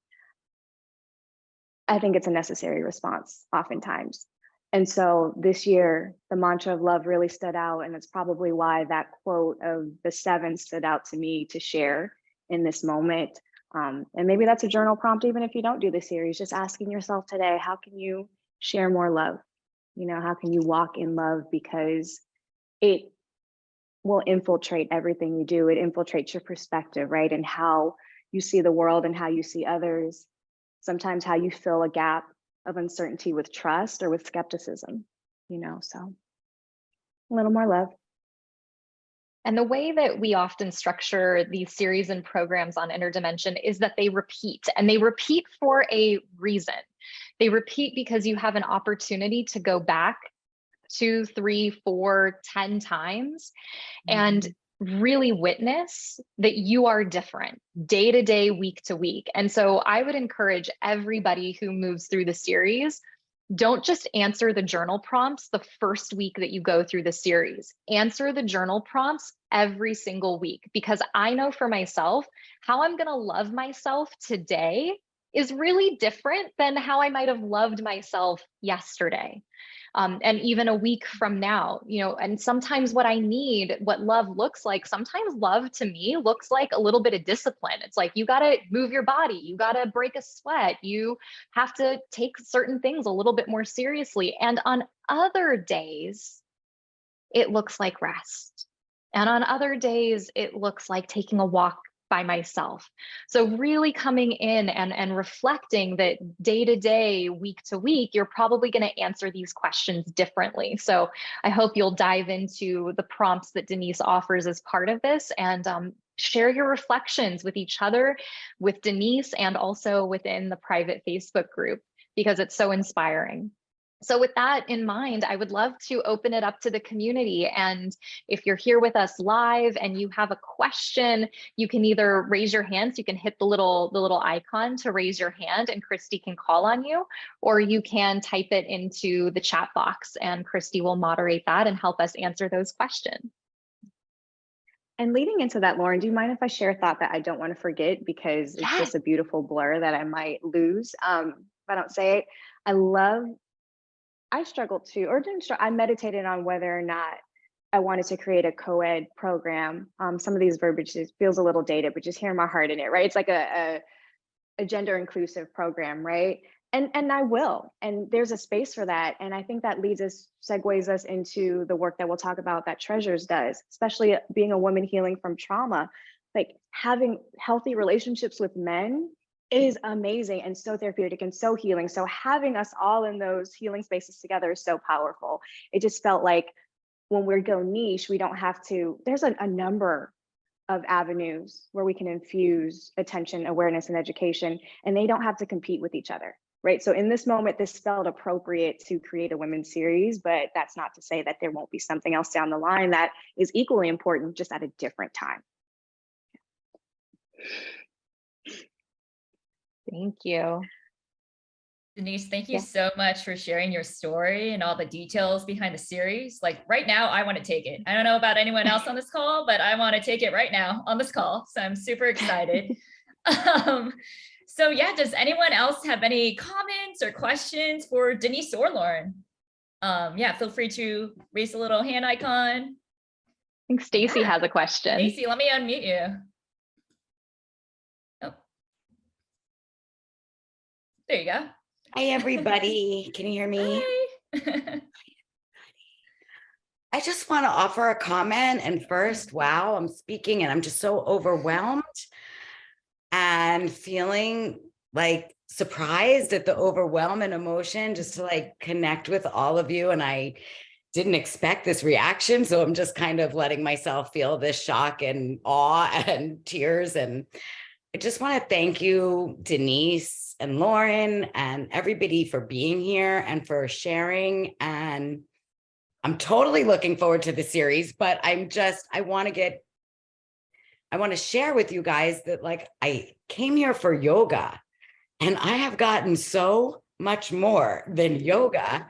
I think it's a necessary response oftentimes. And so this year, the mantra of love really stood out. And it's probably why that quote of the 7 stood out to me to share in this moment. And maybe that's a journal prompt, even if you don't do the series, just asking yourself today, how can you share more love? How can you walk in love? Because it will infiltrate everything you do. It infiltrates your perspective, right? And how you see the world and how you see others. Sometimes how you fill a gap of uncertainty with trust or with skepticism, so a little more love. And the way that we often structure these series and programs on interdimension is that they repeat, and they repeat for a reason. They repeat because you have an opportunity to go back 2, 3, 4, 10 times and really witness that you are different day to day, week to week. And so I would encourage everybody who moves through the series, don't just answer the journal prompts the first week that you go through the series. Answer the journal prompts every single week, because I know for myself, how I'm going to love myself today is really different than how I might have loved myself yesterday. And even a week from now, and sometimes what I need, what love looks like, sometimes love to me looks like a little bit of discipline. It's like, you got to move your body, you got to break a sweat, you have to take certain things a little bit more seriously. And on other days, it looks like rest. And on other days, it looks like taking a walk by myself. So really coming in and reflecting that day to day, week to week, you're probably going to answer these questions differently. So I hope you'll dive into the prompts that Denise offers as part of this, and share your reflections with each other, with Denise, and also within the private Facebook group, because it's so inspiring. So with that in mind, I would love to open it up to the community. And if you're here with us live and you have a question, you can either raise your hand, so you can hit the little icon to raise your hand and Christy can call on you, or you can type it into the chat box and Christy will moderate that and help us answer those questions. And leading into that, Lauren, do you mind if I share a thought that I don't want to forget, because it's just a beautiful blur that I might lose if I don't say it? I struggled to, or didn't struggle, I meditated on whether or not I wanted to create a co-ed program. Some of these verbiages feels a little dated, but just hear my heart in it, right? It's like a gender inclusive program, right? And I will, and there's a space for that. And I think that segues us into the work that we'll talk about that Treasures does, especially being a woman healing from trauma. Like, having healthy relationships with men is amazing and so therapeutic and so healing. So having us all in those healing spaces together is so powerful. It just felt like when we go niche, we don't have to, there's a number of avenues where we can infuse attention, awareness, and education, and they don't have to compete with each other, right? So in this moment, this felt appropriate to create a women's series, but that's not to say that there won't be something else down the line that is equally important, just at a different time. Thank you. Denise, thank you so much for sharing your story and all the details behind the series. Like, right now, I want to take it. I don't know about anyone else on this call, but I want to take it right now on this call. So I'm super excited. So yeah, does anyone else have any comments or questions for Denise or Lauren? Yeah, feel free to raise a little hand icon. I think Stacy has a question. Stacy, let me unmute you. Oh. There you go. Hi, everybody. Can you hear me? Hi. I just want to offer a comment. And first, wow, I'm speaking and I'm just so overwhelmed and feeling like surprised at the overwhelm and emotion just to like connect with all of you. And I didn't expect this reaction. So I'm just kind of letting myself feel this shock and awe and tears. And I just want to thank you, Denise and Lauren and everybody, for being here and for sharing. And I'm totally looking forward to the series, but I want to share with you guys that, like, I came here for yoga and I have gotten so much more than yoga.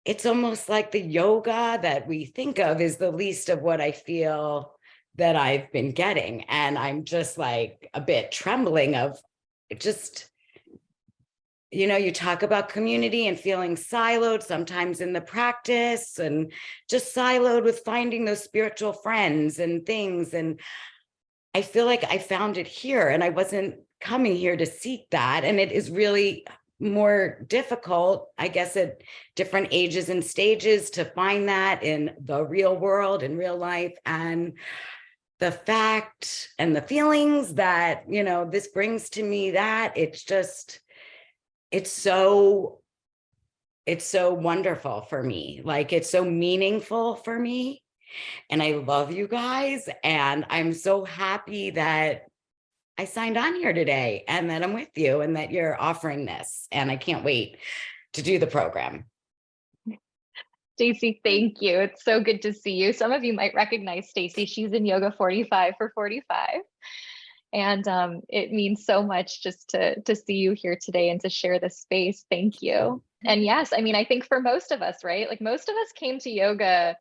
It's almost like the yoga that we think of is the least of what I feel that I've been getting. And I'm just like a bit trembling of just, you talk about community and feeling siloed sometimes in the practice and just siloed with finding those spiritual friends and things. And I feel like I found it here, and I wasn't coming here to seek that. And it is really more difficult, I guess, at different ages and stages to find that in the real world, in real life. And the fact and the feelings that, you know, this brings to me, that it's just, it's so wonderful for me. Like, it's so meaningful for me. And I love you guys. And I'm so happy that I signed on here today and that I'm with you and that you're offering this. And I can't wait to do the program. Stacy, thank you. It's so good to see you. Some of you might recognize Stacy. She's in Yoga 45 for 45. And it means so much just to see you here today and to share this space. Thank you. And yes, I mean, I think for most of us, right? Like most of us came to yoga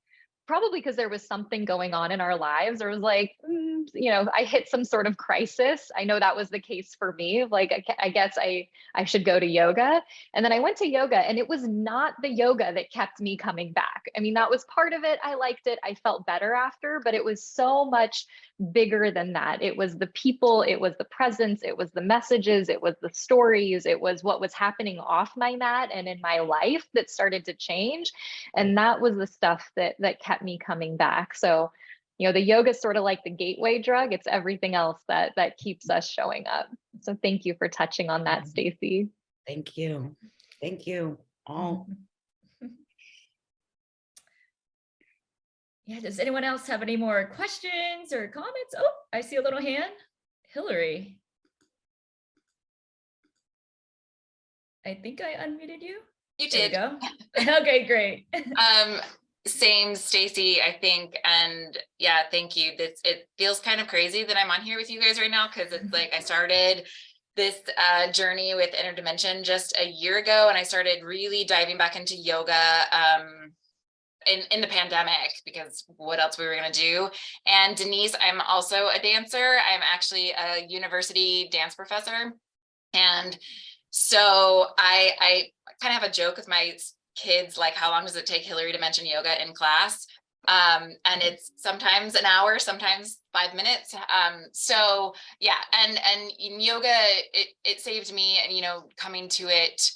probably because there was something going on in our lives, or it was like, you know, I hit some sort of crisis. I know that was the case for me. Like, I guess I should go to yoga. And then I went to yoga, and it was not the yoga that kept me coming back. I mean, that was part of it. I liked it. I felt better after, but it was so much bigger than that. It was the people, it was the presence, it was the messages, it was the stories, it was what was happening off my mat and in my life that started to change. And that was the stuff that kept me coming back. So, you know, the yoga is sort of like the gateway drug. It's everything else that keeps us showing up. So thank you for touching on that, Stacy. Thank you. Thank you all. Yeah, does anyone else have any more questions or comments? Oh, I see a little hand. Hillary. I think I unmuted you. You did. There we go. Okay, great. Same, Stacy, I think. And yeah, thank you. It feels kind of crazy that I'm on here with you guys right now, because it's like I started this journey with Interdimension just a year ago, and I started really diving back into yoga in the pandemic, because what else we were going to do. And Denise, I'm also a dancer. I'm actually a university dance professor. And so I kind of have a joke with my kids, like, how long does it take Hillary to mention yoga in class? And it's sometimes an hour, sometimes 5 minutes. So yeah, and in yoga, it saved me, and, you know, coming to it,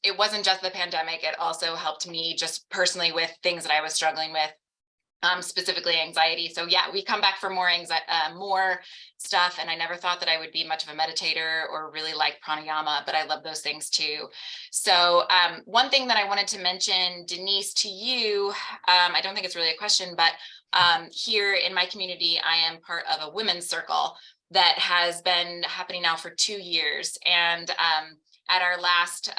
it wasn't just the pandemic. It also helped me just personally with things that I was struggling with, specifically anxiety. So yeah, we come back for more stuff. And I never thought that I would be much of a meditator or really like pranayama, but I love those things too. So one thing that I wanted to mention, Denise, to you, I don't think it's really a question, but here in my community, I am part of a women's circle that has been happening now for 2 years. And at our last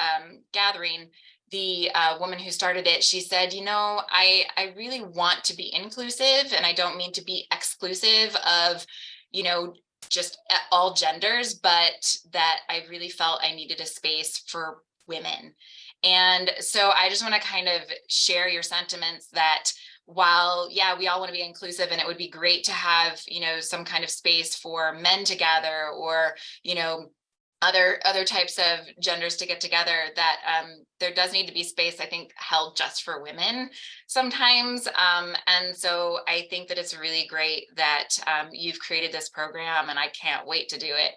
gathering, the woman who started it, she said, you know, I really want to be inclusive, and I don't mean to be exclusive of, you know, just all genders, but that I really felt I needed a space for women. And so I just want to kind of share your sentiments that while, yeah, we all want to be inclusive, and it would be great to have, you know, some kind of space for men to gather, or, you know, other types of genders to get together, that there does need to be space, I think, held just for women sometimes. And so I think that it's really great that you've created this program, and I can't wait to do it,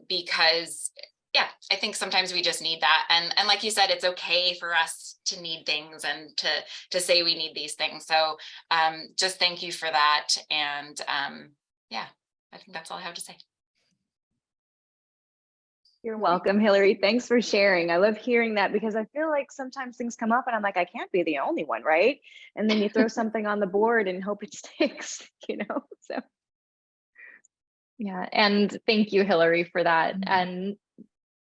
because yeah, I think sometimes we just need that. And like you said, it's okay for us to need things and to say we need these things. So just thank you for that. And yeah, I think that's all I have to say. You're welcome, Hillary. Thanks for sharing. I love hearing that, because I feel like sometimes things come up and I'm like, I can't be the only one, right? And then you throw something on the board and hope it sticks, you know? So Yeah, and thank you, Hillary, for that. And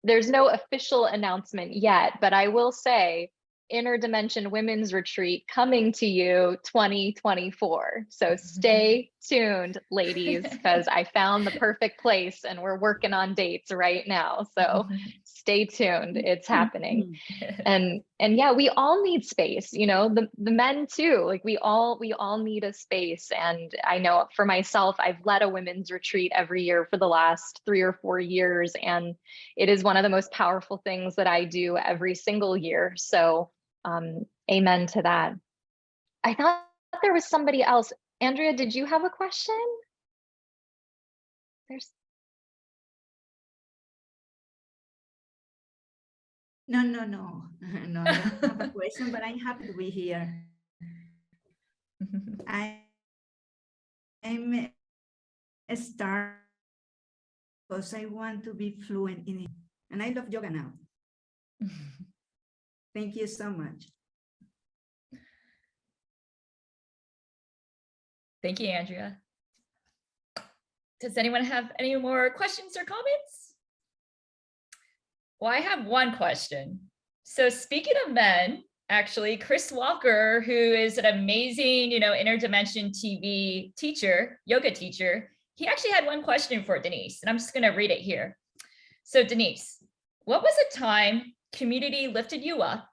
there's no official announcement yet, but I will say Interdimension Women's Retreat coming to you 2024. So stay tuned, ladies, because I found the perfect place and we're working on dates right now. So stay tuned, it's happening. And yeah, we all need space, you know, the men too, like we all need a space. And I know for myself, I've led a women's retreat every year for the last 3 or 4 years. And it is one of the most powerful things that I do every single year. So amen to that. I thought there was somebody else. Andrea, did you have a question? There's No, no, no, no, I don't have a question, but I'm happy to be here. I'm a star because I want to be fluent in it, and I love yoga now. Thank you so much. Thank you, Andrea. Does anyone have any more questions or comments? Well, I have one question. So speaking of men, actually, Chris Walker, who is an amazing, Interdimension TV teacher, yoga teacher, he actually had one question for Denise, and I'm just going to read it here. So Denise, what was a time community lifted you up,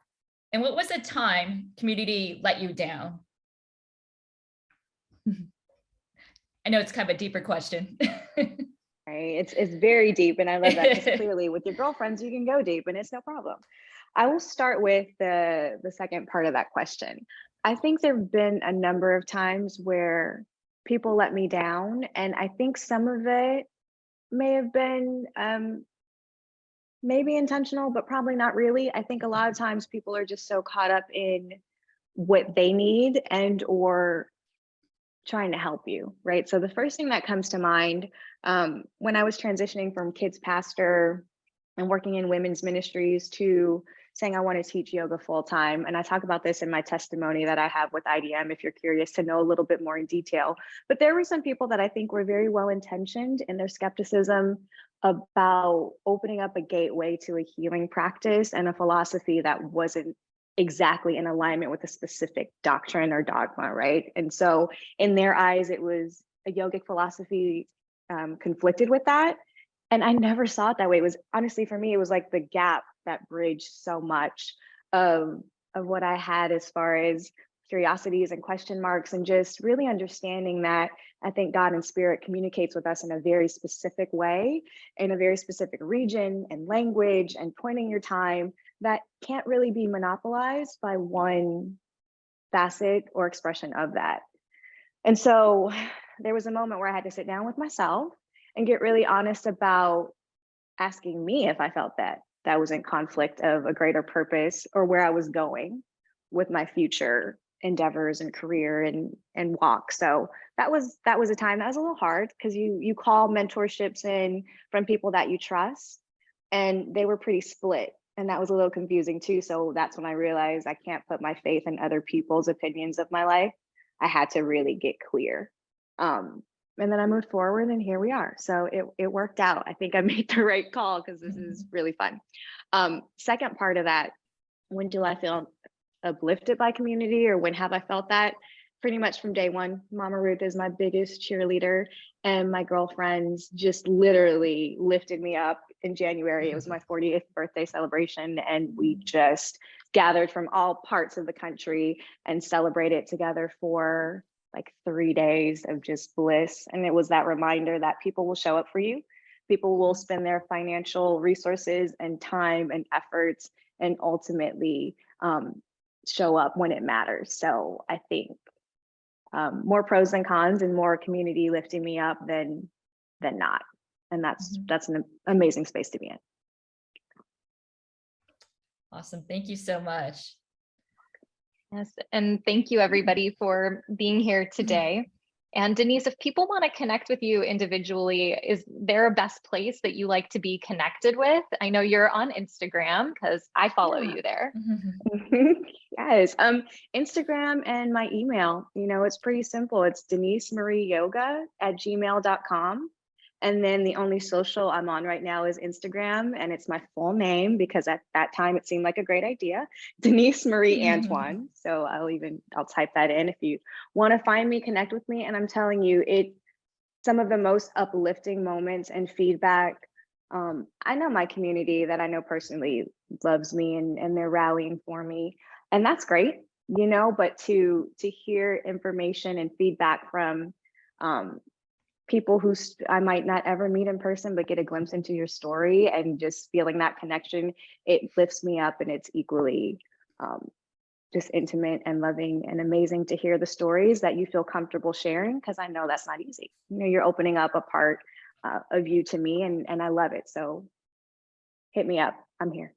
and what was a time community let you down? I know it's kind of a deeper question. Right. It's very deep, and I love that, because clearly with your girlfriends you can go deep and it's no problem. I will start with the second part of that question. I think there have been a number of times where people let me down, and I think some of it may have been maybe intentional, but probably not really. I think a lot of times people are just so caught up in what they need and or trying to help you, right? So the first thing that comes to mind, when I was transitioning from kids pastor and working in women's ministries to saying I want to teach yoga full time, and I talk about this in my testimony that I have with IDM if you're curious to know a little bit more in detail. But there were some people that I think were very well intentioned in their skepticism about opening up a gateway to a healing practice and a philosophy that wasn't exactly in alignment with a specific doctrine or dogma, right? And so in their eyes, it was a yogic philosophy conflicted with that. And I never saw it that way. It was honestly, for me, it was like the gap that bridged so much of what I had as far as curiosities and question marks, and just really understanding that I think God and Spirit communicates with us in a very specific way, in a very specific region and language and point in your time that can't really be monopolized by one facet or expression of that. And so there was a moment where I had to sit down with myself and get really honest about asking me if I felt that was in conflict of a greater purpose or where I was going with my future endeavors and career and walk. So that was a time that was a little hard, because you call mentorships in from people that you trust, and they were pretty split. And that was a little confusing too. So that's when I realized I can't put my faith in other people's opinions of my life. I had to really get clear. And then I moved forward, and here we are. So it worked out. I think I made the right call, because this is really fun. Second part of that, when do I feel uplifted by community, or when have I felt that? Pretty much from day one. Mama Ruth is my biggest cheerleader, and my girlfriends just literally lifted me up in January. It was my 40th birthday celebration, and we just gathered from all parts of the country and celebrated together for like 3 days of just bliss. And it was that reminder that people will show up for you. People will spend their financial resources and time and efforts and ultimately show up when it matters. So I think more pros than cons, and more community lifting me up than not. And that's an amazing space to be in. Awesome. Thank you so much. Yes, and thank you everybody for being here today. And Denise, if people want to connect with you individually, is there a best place that you like to be connected with? I know you're on Instagram, because I follow you there. Yes, Instagram and my email, it's pretty simple. It's denisemarieyoga@gmail.com. And then the only social I'm on right now is Instagram, and it's my full name, because at that time it seemed like a great idea, Denise Marie Antoine. So I'll type that in if you want to find me, connect with me. And I'm telling you, some of the most uplifting moments and feedback. I know my community that I know personally loves me, and they're rallying for me, and that's great, but to hear information and feedback from people who I might not ever meet in person, but get a glimpse into your story, and just feeling that connection, it lifts me up, and it's equally just intimate and loving and amazing to hear the stories that you feel comfortable sharing, because I know that's not easy. You're opening up a part of you to me, and I love it. So hit me up. I'm here.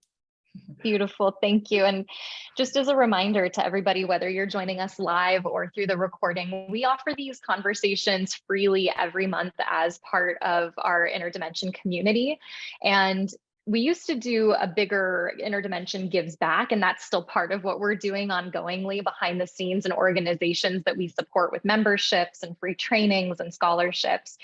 Beautiful. Thank you. And just as a reminder to everybody, whether you're joining us live or through the recording, we offer these conversations freely every month as part of our Interdimension community. And we used to do a bigger Interdimension Gives Back, and that's still part of what we're doing ongoingly behind the scenes in organizations that we support with memberships and free trainings and scholarships.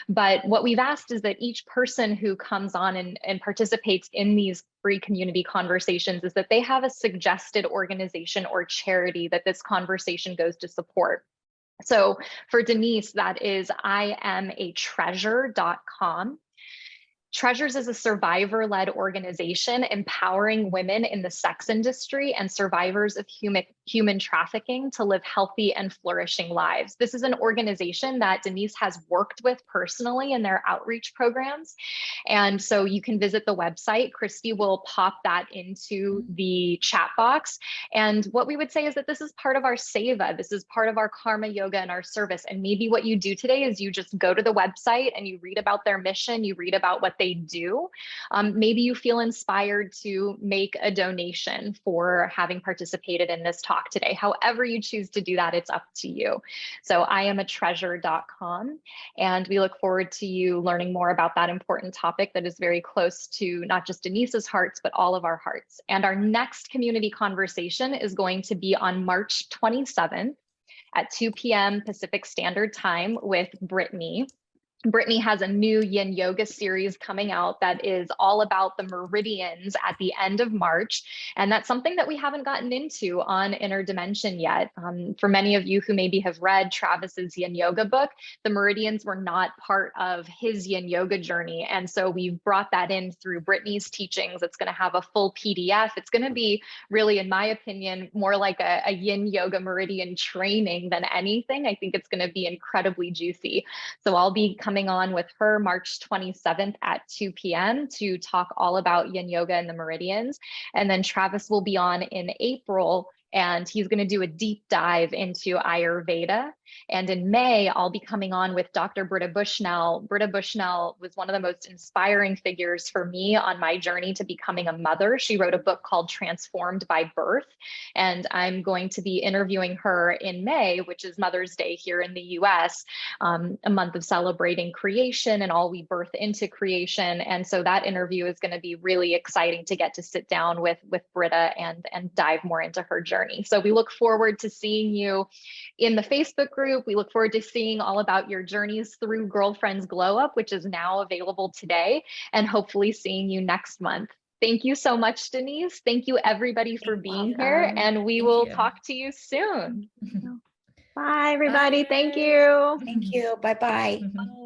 But what we've asked is that each person who comes on and participates in these free community conversations is that they have a suggested organization or charity that this conversation goes to support. So for Denise, that is IamAtreasure.com. Treasures is a survivor-led organization empowering women in the sex industry and survivors of human trafficking to live healthy and flourishing lives. This is an organization that Denise has worked with personally in their outreach programs. And so you can visit the website. Christy will pop that into the chat box. And what we would say is that this is part of our seva. This is part of our karma yoga and our service. And maybe what you do today is you just go to the website and you read about their mission, you read about what they do. Maybe you feel inspired to make a donation for having participated in this talk today. However you choose to do that, it's up to you. So IamAtreasure.com, and we look forward to you learning more about that important topic that is very close to not just Denise's hearts, but all of our hearts. And our next community conversation is going to be on March 27th at 2 p.m. Pacific Standard Time with Brittany. Brittany has a new yin yoga series coming out that is all about the meridians at the end of March. And that's something that we haven't gotten into on Interdimension yet. For many of you who maybe have read Travis's yin yoga book, the meridians were not part of his yin yoga journey. And so we've brought that in through Brittany's teachings. It's going to have a full PDF. It's going to be really, in my opinion, more like a yin yoga meridian training than anything. I think it's going to be incredibly juicy. So I'll be coming on with her March 27th at 2 p.m. to talk all about yin yoga and the meridians. And then Travis will be on in April, and he's going to do a deep dive into Ayurveda. And in May, I'll be coming on with Dr. Britta Bushnell. Britta Bushnell was one of the most inspiring figures for me on my journey to becoming a mother. She wrote a book called Transformed by Birth. And I'm going to be interviewing her in May, which is Mother's Day here in the US, a month of celebrating creation and all we birth into creation. And so that interview is going to be really exciting to get to sit down with Britta and dive more into her journey. So we look forward to seeing you in the Facebook group. We look forward to seeing all about your journeys through Girlfriends Glow Up, which is now available today, and hopefully seeing you next month. Thank you so much, Denise. Thank you everybody for being here, and we will talk to you soon. Bye, everybody. Thank you. Thank you. Bye-bye. Bye.